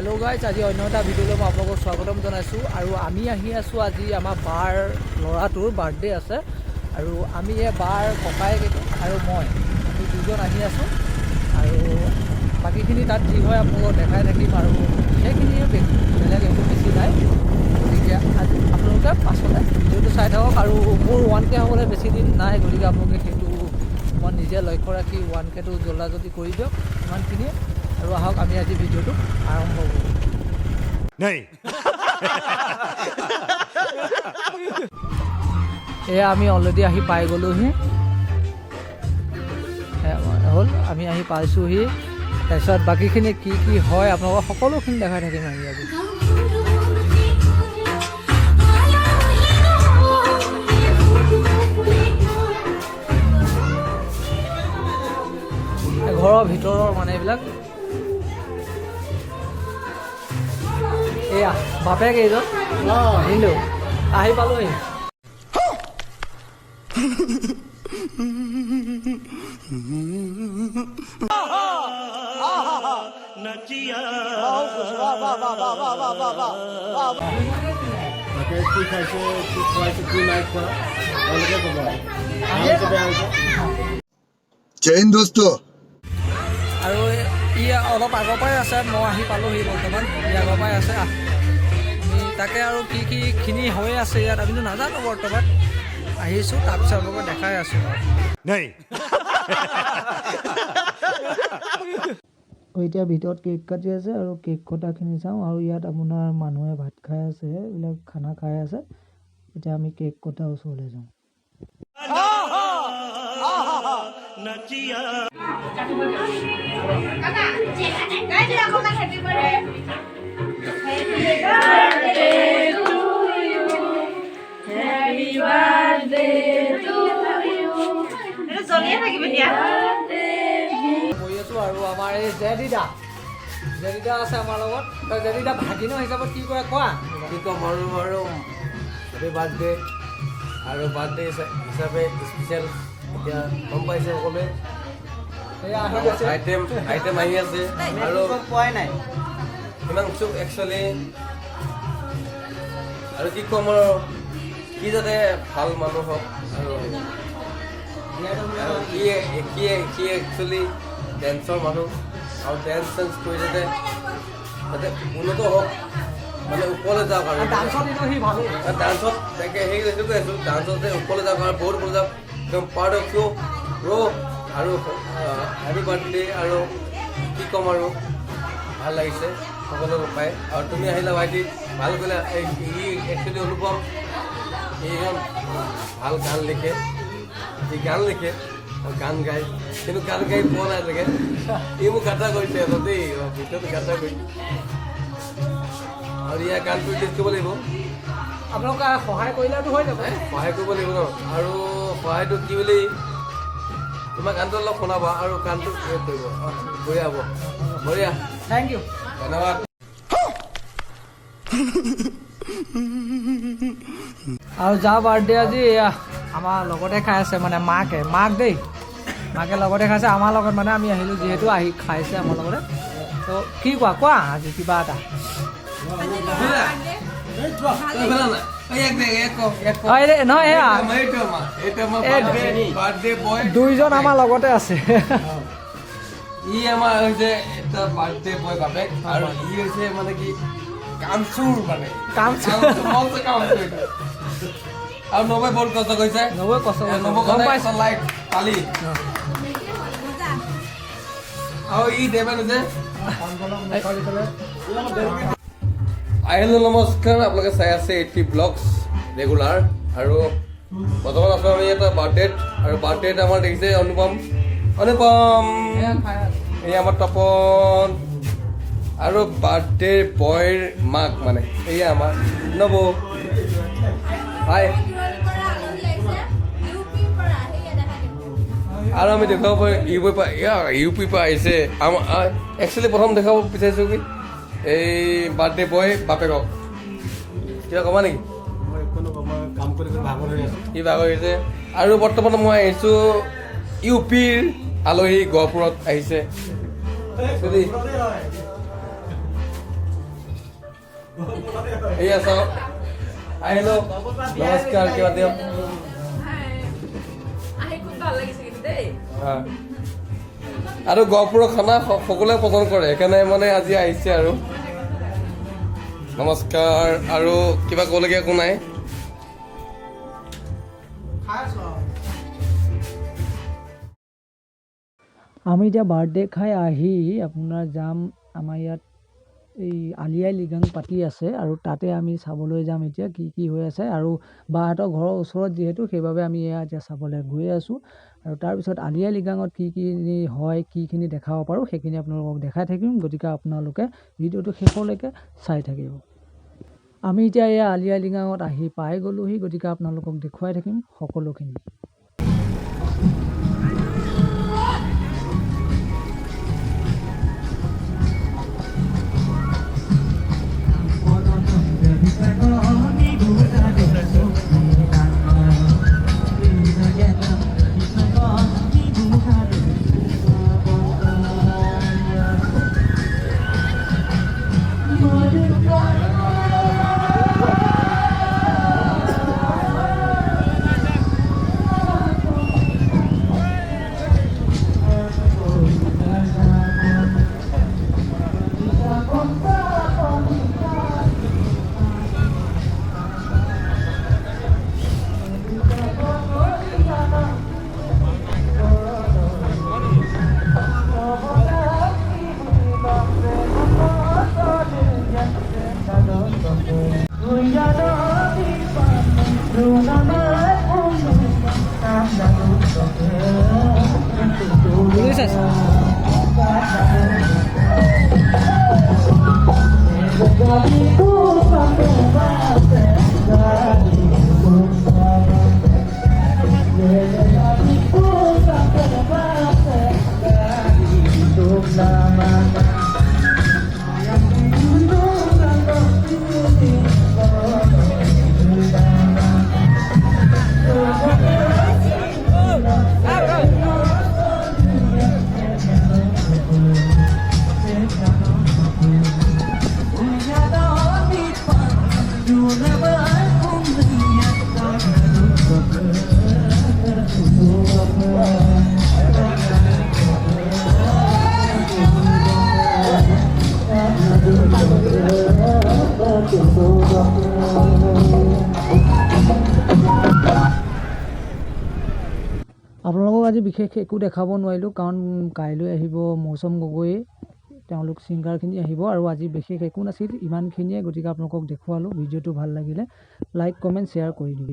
Hello' guys, আজি অন্য এটা ভিডিঅ'লৈ মই আপোনালোকক স্বাগতম জনাইছোঁ। আৰু আমি আহি আছোঁ, আজি আমাৰ বাৰ ল'ৰাটোৰ বাৰ্থডে আছে। আৰু আমি এই বাৰ ককায়েক আৰু মই আমি দুজন আহি আছোঁ। আৰু বাকীখিনি তাত যি হয় আপোনালোকক দেখাই থাকিম। আৰু সেইখিনিয়ে বেলেগ একো বেছি নাই। গতিকে আজি আপোনালোকে পাছতে ভিডিঅ'টো চাই থাকক। আৰু মোৰ 1K হ'বলৈ বেছি দিন নাই, গতিকে আপোনালোকে সেইটো মই নিজে লক্ষ্য ৰাখি 1Kটো জল্দা জল্দি কৰি দিয়ক, ইমানখিনিয়ে। আৰু আহক আমি আজি ভিডিঅ'টো আৰম্ভ কৰোঁ। এয়া আমি অলৰেডি আহি পাই গ'লোহি, হ'ল আমি আহি পাইছোঁহি। তাৰপিছত বাকীখিনি কি কি হয় আপোনালোকক সকলোখিনি দেখাই থাকিম আমি আজি। ঘৰৰ ভিতৰৰ মানে এইবিলাক এয়া বাপেক এইজন আহিলোঁ, আহি পালোহি। जय हिंद दोस्तों। আৰু ই অলপ আগৰ পৰাই আছে, মই আহি পালোহি বৰ্তমান। ই আগৰ পৰাই আছে, আমি তাকে আৰু কি খিনি হৈ আছে ইয়াত আমিতো নাজানো বৰ্তমান। আহিছোঁ, তাৰপিছত আপোনালোকক দেখাই আছোঁ। এতিয়া ভিতৰত কেক কাটি আছে আৰু কেক কটাখিনি চাওঁ। আৰু ইয়াত আপোনাৰ মানুহে ভাত খাই আছে, এইবিলাক খানা খাই আছে। এতিয়া আমি কেক কটা ওচৰলৈ যাওঁ। আৰু আমাৰ এই জেদিদা আছে আমাৰ লগত। জেদিদা ভাগিনৰ হিচাপত কি কৰে কোৱা? কি ক'ম আৰু হেপী বাৰ্থডে। আৰু বাৰ্থডে হিচাপে স্পেচিয়েল এতিয়া গম পাইছে সকলোৱে, আইটেম আহি আছে। আৰু পোৱাই নাই হিমাংশুক একচুৱেলি আৰু কি ক'ম আৰু কি যাতে ভাল মানুহ হওক। আৰু কি একচুৱেলি ডেন্সৰ মানুহ, আৰু ডেন্স কৰি যাতে উন্নত হওক, মানে ওপৰলৈ যাওক। আৰু ডান্সত তাকে সেইটো কৈ আছোঁ, ডান্সতে ওপৰলৈ যাওক আৰু বহুত ওপৰলৈ যাওক। একদম পাৰ্ট অফ ইউ ব্ৰ'। আৰু হেপী বাৰ্থডে। আৰু কি ক'ম আৰু ভাল লাগিছে সকলো পাই। আৰু তুমি আহিলা ভাইটি, ভাল কৰিলা। ই একচুৱেলি অনুপম, এইজন ভাল গান লিখে, গান গায়, কিন্তু গান গাই পোৱা নাই লাগে। ই মোক গাঁঠা কৰিছে অলপ দেই, ভিতৰত গাঁঠা কৰিছে। আৰু ইয়াৰ গানটো ৰিলিজ কৰিব লাগিব। আপোনালোকে সহায় কৰিলেতো হৈ যাব। সহায় কৰিব লাগিব ন। আৰু সহায়টো কি বুলি, তোমাৰ গানটো অলপ শুনাবা আৰু গানটো কৰিব। বঢ়িয়া হ'ব, বঢ়িয়া। থেংক ইউ, ধন্যবাদ। আৰু যাৰ বাৰ্থডে আজি এয়া আমাৰ লগতে খাই আছে, মানে মাক দেই, মাকে লগতে খাইছে আমাৰ লগত। মানে আমি আহিলোঁ যিহেতু, আহি খাইছে আমাৰ লগতে। তো কি কোৱা আজি কিবা এটা? নহয়, দুইজন আমাৰ লগতে আছে। ই আমাৰ হৈছে এটা বাৰ্থডে বয় বাপেক, আৰু ই হৈছে মানে কি কামচুৰ, মানে আৰু নবৈ বহুত কষ্ট কৰিছে। লাইক কালি আৰু ই দেৱান হৈছে। হেল্ল' নমস্কাৰ, আপোনালোকে চাই আছে 80 ব্লগছ ৰেগুলাৰ। আৰু বৰ্তমান আছোঁ আমি এটা বাৰ্থডেত। আৰু বাৰ্থডেত আমাৰ দেখিছে অনুপম, এই আমাৰ তপন। আৰু বাৰ্থডে বয়ৰ মাক, মানে এয়া আমাৰ নব। হাই। আৰু আমি দেখাব পাৰোঁ ইউ পি পৰা আহিছে। একচুৱেলি প্ৰথম দেখাব বিচাৰিছোঁ কি এই বাৰ্থডে বয় বাপেকক কিবা ক'বা নেকি? কি ভাগৰ হৈছে। আৰু বৰ্তমান মই আহিছোঁ ইউ পিৰ আলহী গহপুৰত আহিছে। এয়া চাওক আহিলো নমস্কাৰ কিবা দিয়ক আৰু গহপুৰৰ খানা সকলোৱে পচন্দ কৰে সেইকাৰণে মানে আজি আহিছে আৰু নমস্কাৰ আৰু কিবা ক'বলগীয়া একো নাই আমি এতিয়া বাৰ্থডে খাই আহি আপোনাৰ যাম আমাৰ ইয়াত এই আলি আই লৃগাং পাতি আছে আৰু তাতে আমি চাবলৈ যাম এতিয়া কি কি হৈ আছে আৰু বাহঁতৰ ঘৰৰ ওচৰত যিহেতু সেইবাবে আমি এয়া এতিয়া চাবলৈ গৈ আছোঁ আৰু তাৰপিছত আলি আই লৃগাঙত কি কি হয় কিখিনি দেখাব পাৰোঁ সেইখিনি আপোনালোকক দেখাই থাকিম গতিকে আপোনালোকে ভিডিঅ'টো শেষলৈকে চাই থাকিব আমি এতিয়া এয়া আলি আই লৃগাঙত আহি পাই গ'লোহি গতিকে আপোনালোকক দেখুৱাই থাকিম সকলোখিনি আপোনালোকক আজি বিশেষ একো দেখাব নোৱাৰিলোঁ কাৰণ কাইলৈ আহিব মৌচম গগৈ তেওঁলোক ছিংগাৰখিনি আহিব আৰু আজি বিশেষ একো নাছিল ইমানখিনিয়ে গতিকে আপোনালোকক দেখুৱালোঁ ভিডিঅ'টো ভাল লাগিলে লাইক কমেণ্ট শ্বেয়াৰ কৰি দিব